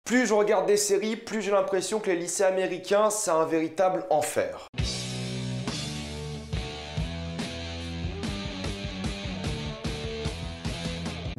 Plus je regarde des séries, plus j'ai l'impression que les lycées américains, c'est un véritable enfer.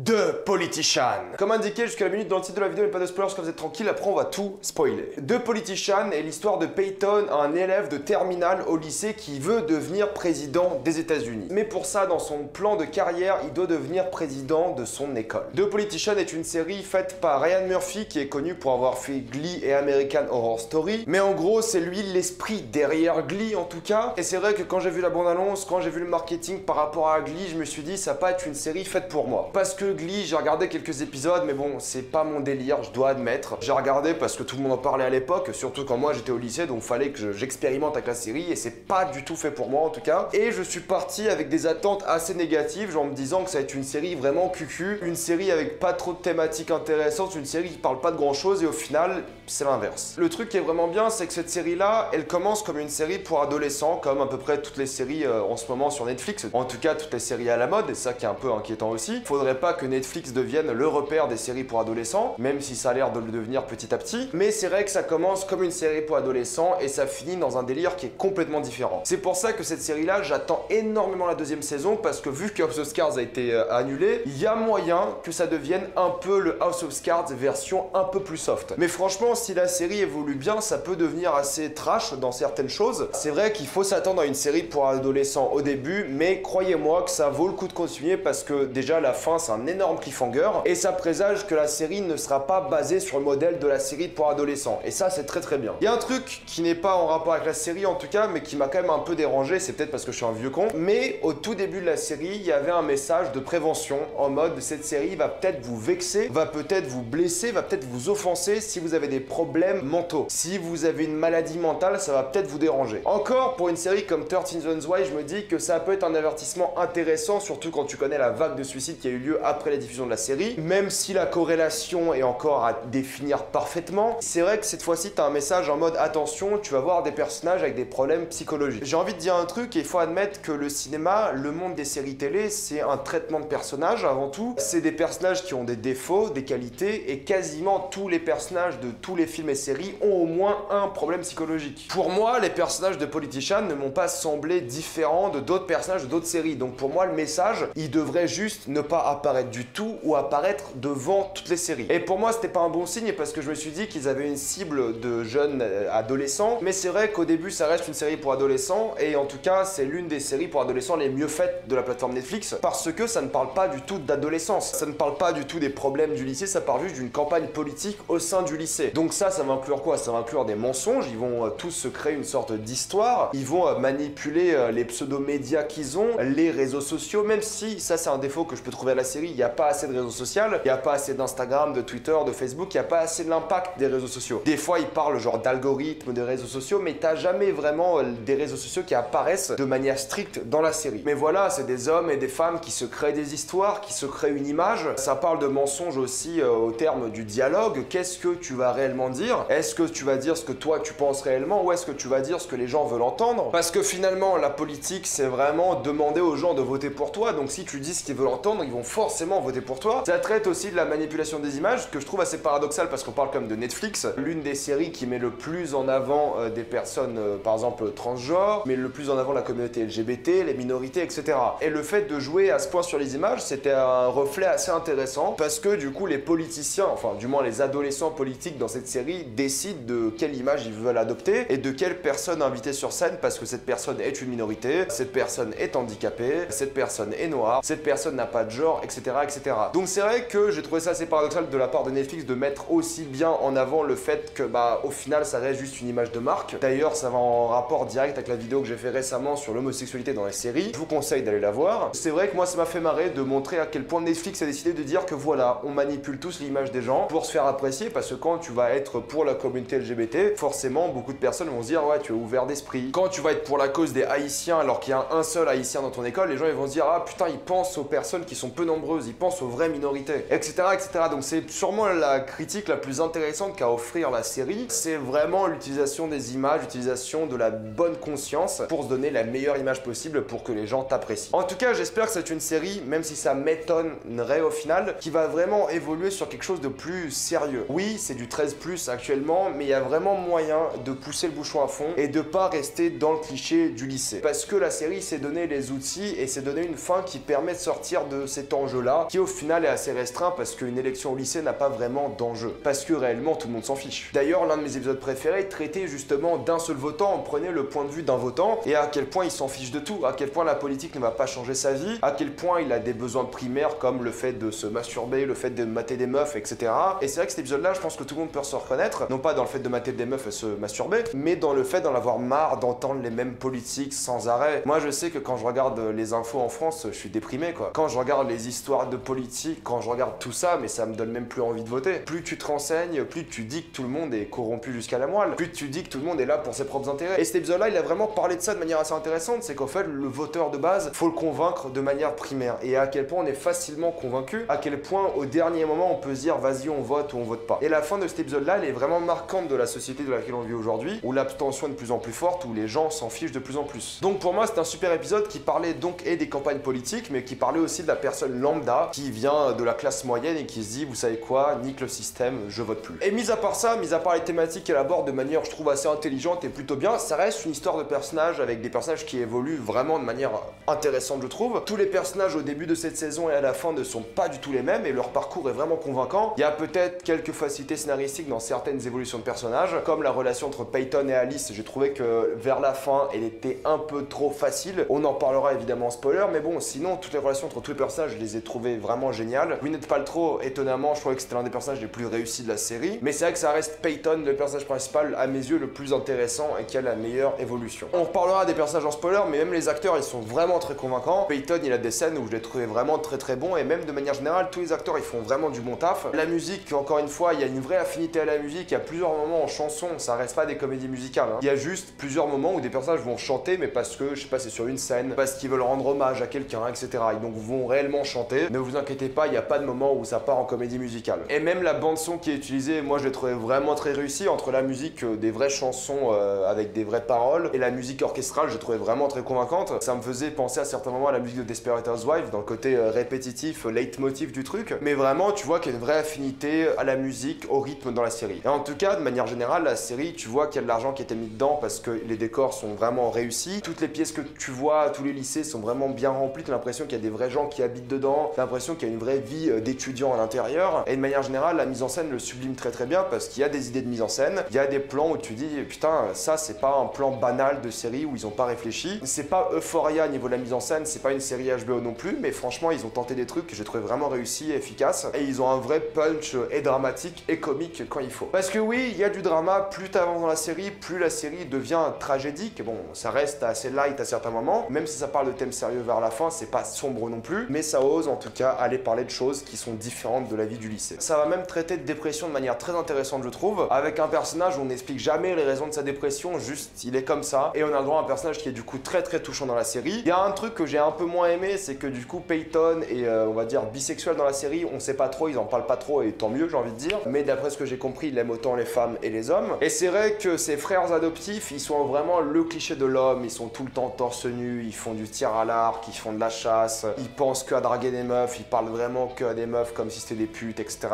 The Politician. Comme indiqué jusqu'à la minute dans le titre de la vidéo, mais pas de spoilers, quand vous êtes tranquille, après on va tout spoiler. The Politician est l'histoire de Peyton, un élève de terminale au lycée qui veut devenir président des États-Unis. Mais pour ça, dans son plan de carrière, il doit devenir président de son école. The Politician est une série faite par Ryan Murphy, qui est connu pour avoir fait Glee et American Horror Story. Mais en gros, c'est lui l'esprit derrière Glee en tout cas. Et c'est vrai que quand j'ai vu la bande-annonce, quand j'ai vu le marketing par rapport à Glee, je me suis dit ça va pas être une série faite pour moi. Parce que Glee, j'ai regardé quelques épisodes, mais bon, c'est pas mon délire, je dois admettre. J'ai regardé parce que tout le monde en parlait à l'époque, surtout quand moi j'étais au lycée, donc fallait que j'expérimente avec la série, et c'est pas du tout fait pour moi en tout cas. Et je suis parti avec des attentes assez négatives, genre en me disant que ça va être une série vraiment cucu, une série avec pas trop de thématiques intéressantes, une série qui parle pas de grand chose, et au final, c'est l'inverse. Le truc qui est vraiment bien, c'est que cette série-là, elle commence comme une série pour adolescents, comme à peu près toutes les séries en ce moment sur Netflix, en tout cas toutes les séries à la mode, et ça qui est un peu inquiétant aussi. Faudrait pas que Netflix devienne le repère des séries pour adolescents, même si ça a l'air de le devenir petit à petit. Mais c'est vrai que ça commence comme une série pour adolescents et ça finit dans un délire qui est complètement différent. C'est pour ça que cette série-là, j'attends énormément la deuxième saison, parce que vu que House of Cards a été annulé, il y a moyen que ça devienne un peu le House of Cards version un peu plus soft. Mais franchement, si la série évolue bien, ça peut devenir assez trash dans certaines choses. C'est vrai qu'il faut s'attendre à une série pour adolescents au début, mais croyez-moi que ça vaut le coup de continuer, parce que déjà la fin, c'est un énorme cliffhanger et ça présage que la série ne sera pas basée sur le modèle de la série pour adolescents, et ça c'est très très bien. Il y a un truc qui n'est pas en rapport avec la série en tout cas, mais qui m'a quand même un peu dérangé, c'est peut-être parce que je suis un vieux con, mais au tout début de la série, il y avait un message de prévention en mode cette série va peut-être vous vexer, va peut-être vous blesser, va peut-être vous offenser si vous avez des problèmes mentaux. Si vous avez une maladie mentale, ça va peut-être vous déranger. Encore, pour une série comme 13 Reasons Why, je me dis que ça peut être un avertissement intéressant, surtout quand tu connais la vague de suicides qui a eu lieu après la diffusion de la série. Même si la corrélation est encore à définir parfaitement, c'est vrai que cette fois-ci, tu as un message en mode attention, tu vas voir des personnages avec des problèmes psychologiques. J'ai envie de dire un truc, et il faut admettre que le cinéma, le monde des séries télé, c'est un traitement de personnages avant tout. C'est des personnages qui ont des défauts, des qualités, et quasiment tous les personnages de tous les films et séries ont au moins un problème psychologique. Pour moi, les personnages de Politician ne m'ont pas semblé différents de d'autres personnages de d'autres séries. Donc pour moi, le message, il devrait juste ne pas apparaître du tout ou apparaître devant toutes les séries. Et pour moi, c'était pas un bon signe, parce que je me suis dit qu'ils avaient une cible de jeunes adolescents, mais c'est vrai qu'au début, ça reste une série pour adolescents, et en tout cas, c'est l'une des séries pour adolescents les mieux faites de la plateforme Netflix, parce que ça ne parle pas du tout d'adolescence, ça ne parle pas du tout des problèmes du lycée, ça parle juste d'une campagne politique au sein du lycée. Donc ça va inclure quoi? Ça va inclure des mensonges, ils vont tous se créer une sorte d'histoire, ils vont manipuler les pseudo-médias qu'ils ont, les réseaux sociaux, même si ça c'est un défaut que je peux trouver à la série, il n'y a pas assez de réseaux sociaux, il n'y a pas assez d'Instagram, de Twitter, de Facebook, il n'y a pas assez de l'impact des réseaux sociaux. Des fois, ils parlent genre d'algorithmes, de réseaux sociaux, mais t'as jamais vraiment des réseaux sociaux qui apparaissent de manière stricte dans la série. Mais voilà, c'est des hommes et des femmes qui se créent des histoires, qui se créent une image. Ça parle de mensonges aussi au terme du dialogue. Qu'est-ce que tu vas réellement dire? Est-ce que tu vas dire ce que toi tu penses réellement, ou est-ce que tu vas dire ce que les gens veulent entendre? Parce que finalement, la politique, c'est vraiment demander aux gens de voter pour toi. Donc si tu dis ce qu'ils veulent entendre, ils vont forcément voter pour toi. Ça traite aussi de la manipulation des images, ce que je trouve assez paradoxal, parce qu'on parle comme de Netflix, l'une des séries qui met le plus en avant des personnes, par exemple transgenres, mais le plus en avant la communauté LGBT, les minorités, etc. Et le fait de jouer à ce point sur les images, c'était un reflet assez intéressant, parce que du coup les politiciens, enfin du moins les adolescents politiques dans cette série, décident de quelle image ils veulent adopter et de quelle personne inviter sur scène, parce que cette personne est une minorité, cette personne est handicapée, cette personne est noire, cette personne n'a pas de genre, etc. etc. Donc c'est vrai que j'ai trouvé ça assez paradoxal de la part de Netflix de mettre aussi bien en avant le fait que au final ça reste juste une image de marque. D'ailleurs ça va en rapport direct avec la vidéo que j'ai fait récemment sur l'homosexualité dans les séries, je vous conseille d'aller la voir. C'est vrai que moi ça m'a fait marrer de montrer à quel point Netflix a décidé de dire que voilà, on manipule tous l'image des gens pour se faire apprécier, parce que quand tu vas être pour la communauté LGBT, forcément beaucoup de personnes vont se dire ouais, tu es ouvert d'esprit. Quand tu vas être pour la cause des haïtiens alors qu'il y a un seul haïtien dans ton école, les gens ils vont se dire ah putain, ils pensent aux personnes qui sont peu nombreuses, ils pensent aux vraies minorités, etc. etc. Donc c'est sûrement la critique la plus intéressante qu'a à offrir la série, c'est vraiment l'utilisation des images, l'utilisation de la bonne conscience pour se donner la meilleure image possible pour que les gens t'apprécient. En tout cas, j'espère que c'est une série, même si ça m'étonnerait au final, qui va vraiment évoluer sur quelque chose de plus sérieux. Oui, c'est du 13+, actuellement, mais il y a vraiment moyen de pousser le bouchon à fond et de pas rester dans le cliché du lycée. Parce que la série s'est donné les outils et s'est donné une fin qui permet de sortir de cet enjeu-là, qui au final est assez restreint parce qu'une élection au lycée n'a pas vraiment d'enjeu. Parce que réellement, tout le monde s'en fiche. D'ailleurs, l'un de mes épisodes préférés traitait justement d'un seul votant, on prenait le point de vue d'un votant et à quel point il s'en fiche de tout, à quel point la politique ne va pas changer sa vie, à quel point il a des besoins primaires comme le fait de se masturber, le fait de mater des meufs, etc. Et c'est vrai que cet épisode-là, je pense que tout le monde peut se reconnaître, non pas dans le fait de mater des meufs et se masturber, mais dans le fait d'en avoir marre d'entendre les mêmes politiques sans arrêt. Moi, je sais que quand je regarde les infos en France, je suis déprimé, quoi. Quand je regarde les histoires de politique, quand je regarde tout ça, mais ça me donne même plus envie de voter. Plus tu te renseignes, plus tu dis que tout le monde est corrompu jusqu'à la moelle, plus tu dis que tout le monde est là pour ses propres intérêts. Et cet épisode-là, il a vraiment parlé de ça de manière assez intéressante, c'est qu'en fait, le voteur de base, faut le convaincre de manière primaire. Et à quel point on est facilement convaincu, à quel point au dernier moment, on peut se dire vas-y, on vote ou on vote pas. Et la fin de cet épisode-là, elle est vraiment marquante de la société de laquelle on vit aujourd'hui, où l'abstention est de plus en plus forte, où les gens s'en fichent de plus en plus. Donc pour moi, c'est un super épisode qui parlait donc et des campagnes politiques, mais qui parlait aussi de la personne lambda qui vient de la classe moyenne et qui se dit, vous savez quoi, nique le système, je vote plus. Et mis à part ça, mis à part les thématiques qu'elle aborde de manière, je trouve, assez intelligente et plutôt bien, ça reste une histoire de personnages avec des personnages qui évoluent vraiment de manière intéressante, je trouve. Tous les personnages au début de cette saison et à la fin ne sont pas du tout les mêmes et leur parcours est vraiment convaincant. Il y a peut-être quelques facilités scénaristiques dans certaines évolutions de personnages, comme la relation entre Peyton et Alice. J'ai trouvé que vers la fin, elle était un peu trop facile. On en parlera évidemment en spoiler, mais bon, sinon, toutes les relations entre tous les personnages, je les ai trouvées vraiment géniales. Gwyneth Paltrow, étonnamment, je trouvais que c'était l'un des personnages les plus réussis de la série, mais c'est vrai que ça reste Peyton, le personnage principal, à mes yeux, le plus intéressant et qui a la meilleure évolution. On parlera des personnages en spoiler, mais même les acteurs, ils sont vraiment très convaincants. Peyton, il a des scènes où je l'ai trouvé vraiment très bon, et même de manière générale, tous les acteurs, ils font vraiment du bon taf. La musique, encore une fois, il y a une vraie affinité à la musique, il y a plusieurs moments en chanson, ça reste pas des comédies musicales, hein. Il y a juste plusieurs moments où des personnages vont chanter, mais parce que, je sais pas, c'est sur une scène, parce qu'ils veulent rendre hommage à quelqu'un, etc. Et donc vont réellement chanter. Ne vous inquiétez pas, il n'y a pas de moment où ça part en comédie musicale. Et même la bande son qui est utilisée, moi je l'ai trouvé vraiment très réussi, entre la musique des vraies chansons avec des vraies paroles et la musique orchestrale, je l'ai trouvé vraiment très convaincante. Ça me faisait penser à certains moments à la musique de Desperate Housewives, dans le côté répétitif, leitmotiv du truc. Mais vraiment, tu vois qu'il y a une vraie affinité à la musique, au rythme dans la série. Et en tout cas, de manière générale, la série, tu vois qu'il y a de l'argent qui a été mis dedans parce que les décors sont vraiment réussis. Toutes les pièces que tu vois, tous les lycées sont vraiment bien remplis. T'as l'impression qu'il y a des vrais gens qui habitent dedans. T'as l'impression qu'il y a une vraie vie d'étudiants à l'intérieur. Et de manière générale, la mise en scène le sublime très bien parce qu'il y a des idées de mise en scène. Il y a des plans où tu dis, putain, ça c'est pas un plan banal de série où ils ont pas réfléchi. C'est pas Euphoria niveau de la mise en scène, c'est pas une série HBO non plus, mais franchement, ils ont tenté des trucs que j'ai trouvé vraiment réussis et efficaces. Et ils ont un vrai punch et dramatique et comique quand il faut. Parce que oui, il y a du drama, plus t'avances dans la série, plus la série devient tragédique. Bon, ça reste assez light à certains moments, même si ça parle de thèmes sérieux vers la fin, c'est pas sombre non plus, mais ça ose en tout cas aller parler de choses qui sont différentes de la vie du lycée. Ça va même traiter de dépression de manière très intéressante, je trouve, avec un personnage où on n'explique jamais les raisons de sa dépression, juste il est comme ça, et on a le droit à un personnage qui est du coup très touchant dans la série. Il y a un truc que j'ai un peu moins aimé, c'est que du coup Peyton est on va dire bisexuel dans la série, on sait pas trop, ils en parlent pas trop et tant mieux j'ai envie de dire, mais d'après ce que j'ai compris, il aime autant les femmes et les hommes. Et c'est vrai que ses frères adoptifs, ils sont vraiment le cliché de l'homme, ils sont tout le temps torse nu, ils font du tir à l'arc, ils font de la chasse, ils pensent que à draguer des meufs, ils parlent vraiment que à des meufs comme si c'était des putes, etc.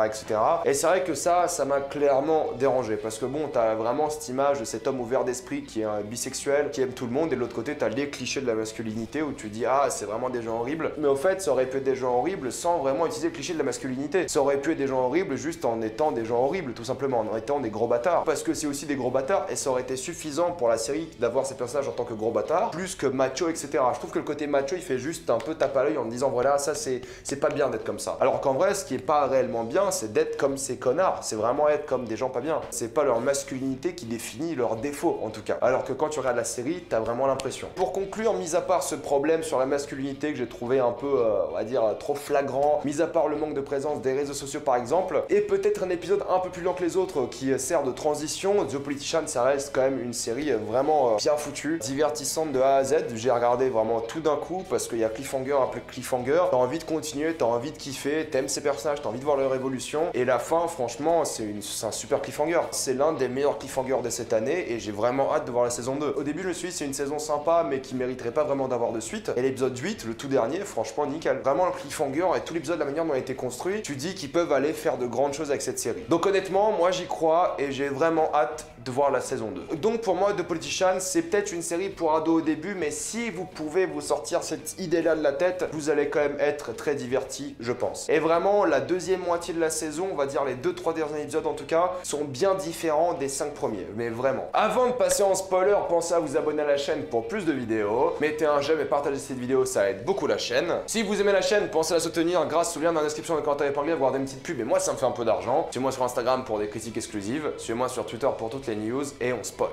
Et c'est vrai que ça m'a clairement dérangé, parce que bon, t'as vraiment cette image de cet homme ouvert d'esprit qui est bisexuel, qui aime tout le monde, et de l'autre côté, t'as les clichés de la masculinité où tu dis, ah, c'est vraiment des gens horribles. Mais au fait, ça aurait pu être des gens horribles sans vraiment utiliser le cliché de la masculinité. Ça aurait pu être des gens horribles juste en étant des gens horribles, tout simplement, en étant des gros bâtards. Parce que c'est aussi des gros bâtards, et ça aurait été suffisant pour la série d'avoir ces personnages en tant que gros bâtards, plus que macho, etc. Je trouve que le côté macho, il fait juste un peu tape à l'œil en me disant, voilà, ça c'est pas bien d'être comme ça. Alors qu'en vrai, ce qui est pas réellement bien, c'est d'être comme ces connards. C'est vraiment être comme des gens pas bien. C'est pas leur masculinité qui définit leurs défauts, en tout cas. Alors que quand tu regardes la série, t'as vraiment l'impression. Pour conclure, mis à part ce problème sur la masculinité que j'ai trouvé un peu, on va dire, trop flagrant, mis à part le manque de présence des réseaux sociaux par exemple, et peut-être un épisode un peu plus lent que les autres qui sert de transition, The Politician, ça reste quand même une série vraiment bien foutue, divertissante de A à Z. J'ai regardé vraiment tout d'un coup parce qu'il y a cliffhanger après cliffhanger. T'as envie de continuer continuer, t'as envie de kiffer, t'aimes ces personnages, t'as envie de voir leur évolution. Et la fin, franchement, c'est un super cliffhanger. C'est l'un des meilleurs cliffhangers de cette année et j'ai vraiment hâte de voir la saison 2. Au début, je me suis dit, c'est une saison sympa, mais qui mériterait pas vraiment d'avoir de suite. Et l'épisode 8, le tout dernier, franchement, nickel. Vraiment, le cliffhanger et tout l'épisode, la manière dont il a été construit, tu dis qu'ils peuvent aller faire de grandes choses avec cette série. Donc honnêtement, moi j'y crois et j'ai vraiment hâte de voir la saison 2. Donc pour moi, The Politician, c'est peut-être une série pour ados au début, mais si vous pouvez vous sortir cette idée-là de la tête, vous allez quand même être très divertis, je pense. Et vraiment, la deuxième moitié de la saison, on va dire les 2-3 derniers épisodes en tout cas, sont bien différents des 5 premiers, mais vraiment. Avant de passer en spoiler, pensez à vous abonner à la chaîne pour plus de vidéos. Mettez un j'aime et partagez cette vidéo, ça aide beaucoup la chaîne. Si vous aimez la chaîne, pensez à la soutenir grâce au lien dans la description, dans les commentaires épinglés, voir des petites pubs, et moi ça me fait un peu d'argent. Suivez-moi sur Instagram pour des critiques exclusives, suivez-moi sur Twitter pour toutes les news, et on spoil.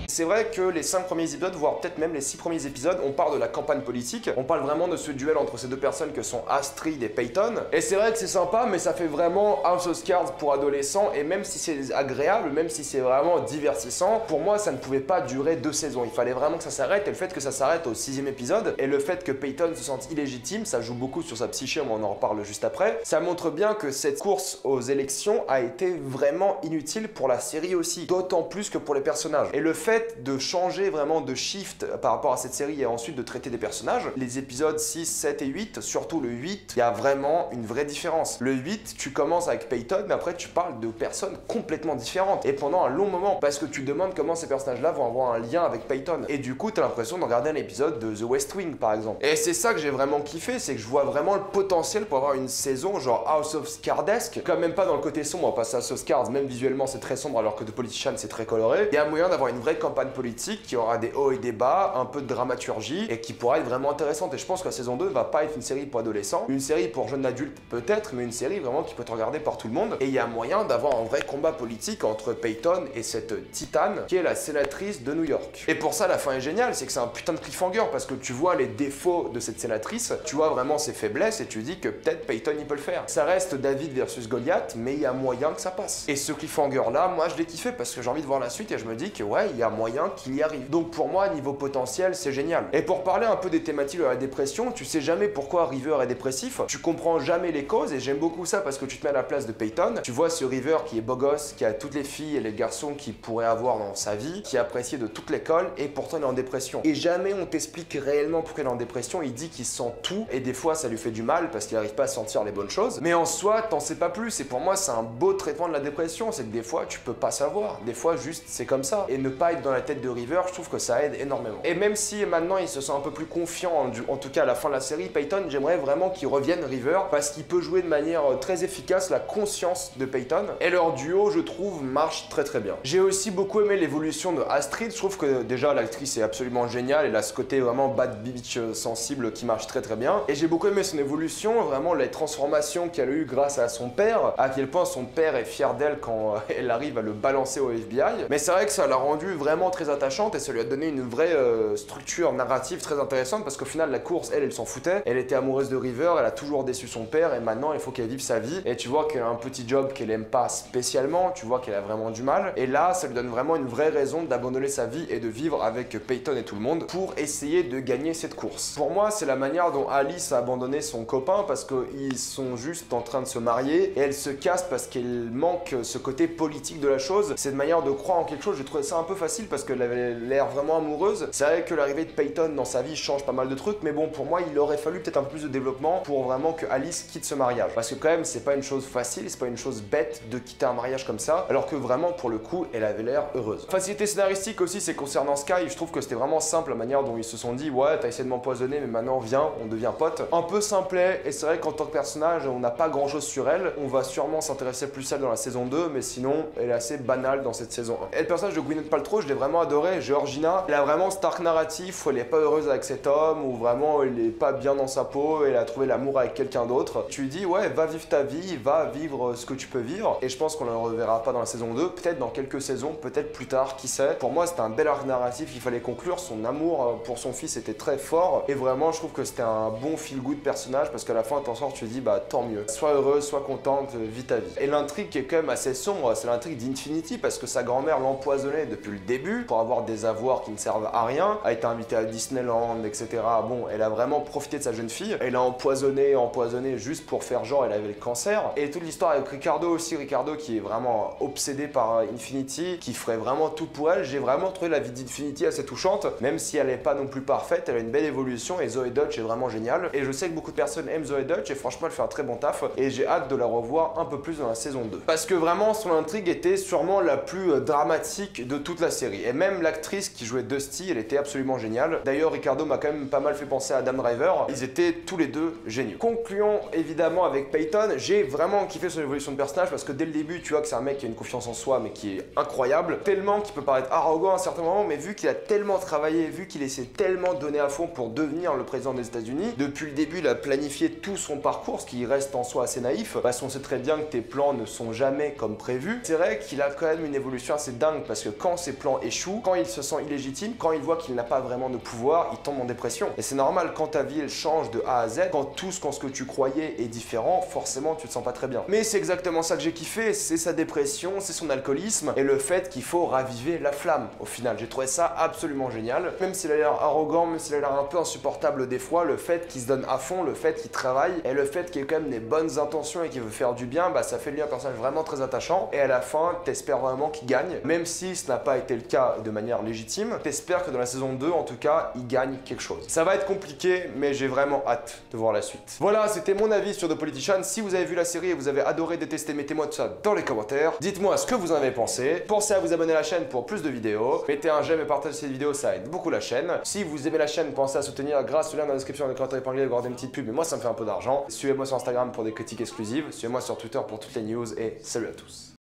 C'est vrai que les 5 premiers épisodes, voire peut-être même les 6 premiers épisodes, on parle de la campagne politique, on parle vraiment de ce duel entre ces deux personnes que sont Astrid et Peyton. Et c'est vrai que c'est sympa, mais ça fait vraiment House of Cards pour adolescents, et même si c'est agréable, même si c'est vraiment divertissant, pour moi ça ne pouvait pas durer 2 saisons. Il fallait vraiment que ça s'arrête, et le fait que ça s'arrête au 6e épisode, et le fait que Peyton se sente illégitime, ça joue beaucoup sur sa psyché, on en reparle juste après, ça montre bien que cette course aux élections a été vraiment inutile pour la série aussi, d'autant plus que pour les personnages. Et le fait de changer vraiment de shift par rapport à cette série et ensuite de traiter des personnages, les épisodes 6, 7 et 8, surtout le 8, il y a vraiment une vraie différence. Le 8, tu commences avec Peyton, mais après tu parles de personnes complètement différentes. Et pendant un long moment, parce que tu te demandes comment ces personnages-là vont avoir un lien avec Peyton. Et du coup, tu as l'impression de regarder un épisode de The West Wing, par exemple. Et c'est ça que j'ai vraiment kiffé, c'est que je vois vraiment le potentiel pour avoir une saison genre House of Cardsesque, quand même pas dans le côté sombre, parce que House of Cards, même visuellement, c'est très sombre, alors que The Politician, c'est très coloré. Il y a moyen d'avoir une vraie campagne politique qui aura des hauts et des bas, un peu de dramaturgie et qui pourra être vraiment intéressante. Et je pense que la saison 2 va pas être une série pour adolescents, une série pour jeunes adultes peut-être, mais une série vraiment qui peut être regardée par tout le monde. Et il y a moyen d'avoir un vrai combat politique entre Peyton et cette titane qui est la sénatrice de New York. Et pour ça, la fin est géniale, c'est que c'est un putain de cliffhanger parce que tu vois les défauts de cette sénatrice, tu vois vraiment ses faiblesses et tu dis que peut-être Peyton il peut le faire. Ça reste David versus Goliath, mais il y a moyen que ça passe. Et ce cliffhanger là, moi je l'ai kiffé parce que j'ai envie de voir la suite et je me dis que ouais, il y a moyen qu'il y arrive. Donc pour moi, niveau potentiel, c'est génial. Et pour parler un peu des thématiques de la dépression, tu sais jamais pourquoi River est dépressif, tu comprends jamais les causes et j'aime beaucoup ça parce que tu te mets à la place de Peyton. Tu vois ce River qui est beau gosse, qui a toutes les filles et les garçons qu'il pourrait avoir dans sa vie, qui est apprécié de toute l'école et pourtant il est en dépression. Et jamais on t'explique réellement pourquoi il est en dépression, il dit qu'il sent tout et des fois ça lui fait du mal parce qu'il n'arrive pas à sentir les bonnes choses. Mais en soi, t'en sais pas plus et pour moi c'est un beau traitement de la dépression, c'est que des fois tu peux pas savoir, des fois juste c'est comme ça. Et ne pas être dans la tête de River, je trouve que ça aide énormément. Et même si maintenant il se sent un peu plus confiant, en tout cas à la fin de la série, Peyton, j'aimerais vraiment qu'il revienne River parce qu'il peut jouer de manière très efficace la conscience de Peyton et leur duo, je trouve, marche très très bien. J'ai aussi beaucoup aimé l'évolution de Astrid, je trouve que déjà l'actrice est absolument géniale, elle a ce côté vraiment bad bitch sensible qui marche très très bien et j'ai beaucoup aimé son évolution, vraiment les transformations qu'elle a eues grâce à son père, à quel point son père est fier d'elle quand elle arrive à le balancer au FBI, mais c'est vrai que ça l'a rendue vraiment très attachante et ça lui a donné une vraie structure narrative très intéressante parce qu'au final la course, elle s'en foutait, elle était amoureuse de River, elle a toujours déçu son père et maintenant il faut qu'elle vive sa vie et tu vois qu'elle a un petit job qu'elle aime pas spécialement, tu vois qu'elle a vraiment du mal et là ça lui donne vraiment une vraie raison d'abandonner sa vie et de vivre avec Peyton et tout le monde pour essayer de gagner cette course. Pour moi c'est la manière dont Alice a abandonné son copain parce qu'ils sont juste en train de se marier et elle se casse parce qu'elle manque ce côté politique de la chose, cette manière de croire en quelque chose, j'ai trouvé ça un peu facile parce qu'elle avait l'air vraiment amoureuse. C'est vrai que l'arrivée de Peyton dans sa vie change pas mal de trucs, mais bon, pour moi, il aurait fallu peut-être un peu plus de développement pour vraiment que Alice quitte ce mariage. Parce que quand même, c'est pas une chose facile, c'est pas une chose bête de quitter un mariage comme ça, alors que vraiment, pour le coup, elle avait l'air heureuse. Facilité scénaristique aussi, c'est concernant Sky, je trouve que c'était vraiment simple la manière dont ils se sont dit, ouais, t'as essayé de m'empoisonner, mais maintenant, viens, on devient potes. Un peu simplet, et c'est vrai qu'en tant que personnage, on n'a pas grand chose sur elle, on va sûrement s'intéresser plus à elle dans la saison 2, mais sinon, elle est assez banale dans cette saison 1. Et le personnage de Gwyneth Paltrow, je l'ai vraiment adoré, Georgina, elle a vraiment cet arc narratif où elle est pas heureuse avec cet homme, où vraiment elle est pas bien dans sa peau, elle a trouvé l'amour avec quelqu'un d'autre. Tu lui dis, ouais, va vivre ta vie, va vivre ce que tu peux vivre, et je pense qu'on ne le reverra pas dans la saison 2, peut-être dans quelques saisons, peut-être plus tard, qui sait. Pour moi, c'était un bel arc narratif qu'il fallait conclure, son amour pour son fils était très fort, et vraiment, je trouve que c'était un bon feel-good personnage, parce qu'à la fin, t'en sors, tu te dis, bah tant mieux, sois heureuse, sois contente, vis ta vie. Et l'intrigue qui est quand même assez sombre, c'est l'intrigue d'Infinity, parce que sa grand-mère l'empoisonnait depuis le début, début, pour avoir des avoirs qui ne servent à rien, a été invitée à Disneyland, etc. Bon, elle a vraiment profité de sa jeune fille. Elle a empoisonné juste pour faire genre elle avait le cancer. Et toute l'histoire avec Ricardo aussi, Ricardo qui est vraiment obsédé par Infinity, qui ferait vraiment tout pour elle. J'ai vraiment trouvé la vie d'Infinity assez touchante, même si elle n'est pas non plus parfaite, elle a une belle évolution et Zoe Dutch est vraiment géniale. Et je sais que beaucoup de personnes aiment Zoe Dutch et franchement elle fait un très bon taf et j'ai hâte de la revoir un peu plus dans la saison 2. Parce que vraiment son intrigue était sûrement la plus dramatique de toute la série. Et même l'actrice qui jouait Dusty, elle était absolument géniale. D'ailleurs Ricardo m'a quand même pas mal fait penser à Adam Driver. Ils étaient tous les deux géniaux. Concluons évidemment avec Peyton. J'ai vraiment kiffé son évolution de personnage parce que dès le début tu vois que c'est un mec qui a une confiance en soi mais qui est incroyable. Tellement qu'il peut paraître arrogant à certains moments, mais vu qu'il a tellement travaillé, vu qu'il essaie tellement de donner à fond pour devenir le président des États-Unis, depuis le début il a planifié tout son parcours, ce qui reste en soi assez naïf, parce qu'on sait très bien que tes plans ne sont jamais comme prévu. C'est vrai qu'il a quand même une évolution assez dingue parce que quand ses plans échouent, quand il se sent illégitime, quand il voit qu'il n'a pas vraiment de pouvoir, il tombe en dépression. Et c'est normal, quand ta vie elle change de A à Z, quand tout ce que tu croyais est différent, forcément tu te sens pas très bien. Mais c'est exactement ça que j'ai kiffé, c'est sa dépression, c'est son alcoolisme et le fait qu'il faut raviver la flamme. Au final, j'ai trouvé ça absolument génial. Même s'il a l'air arrogant, même s'il a l'air un peu insupportable des fois, le fait qu'il se donne à fond, le fait qu'il travaille et le fait qu'il ait quand même des bonnes intentions et qu'il veut faire du bien, bah ça fait de lui un personnage vraiment très attachant. Et à la fin, t'espères vraiment qu'il gagne, même si ce n'a pas été le cas de manière légitime. T'espères que dans la saison 2, en tout cas, il gagne quelque chose. Ça va être compliqué, mais j'ai vraiment hâte de voir la suite. Voilà, c'était mon avis sur The Politician. Si vous avez vu la série et vous avez adoré, détesté, mettez-moi tout ça dans les commentaires. Dites-moi ce que vous en avez pensé. Pensez à vous abonner à la chaîne pour plus de vidéos. Mettez un j'aime et partagez cette vidéo, ça aide beaucoup la chaîne. Si vous aimez la chaîne, pensez à soutenir grâce au lien dans la description dans les commentaires épinglés, regarder une petite pub, mais moi ça me fait un peu d'argent. Suivez-moi sur Instagram pour des critiques exclusives. Suivez-moi sur Twitter pour toutes les news et salut à tous.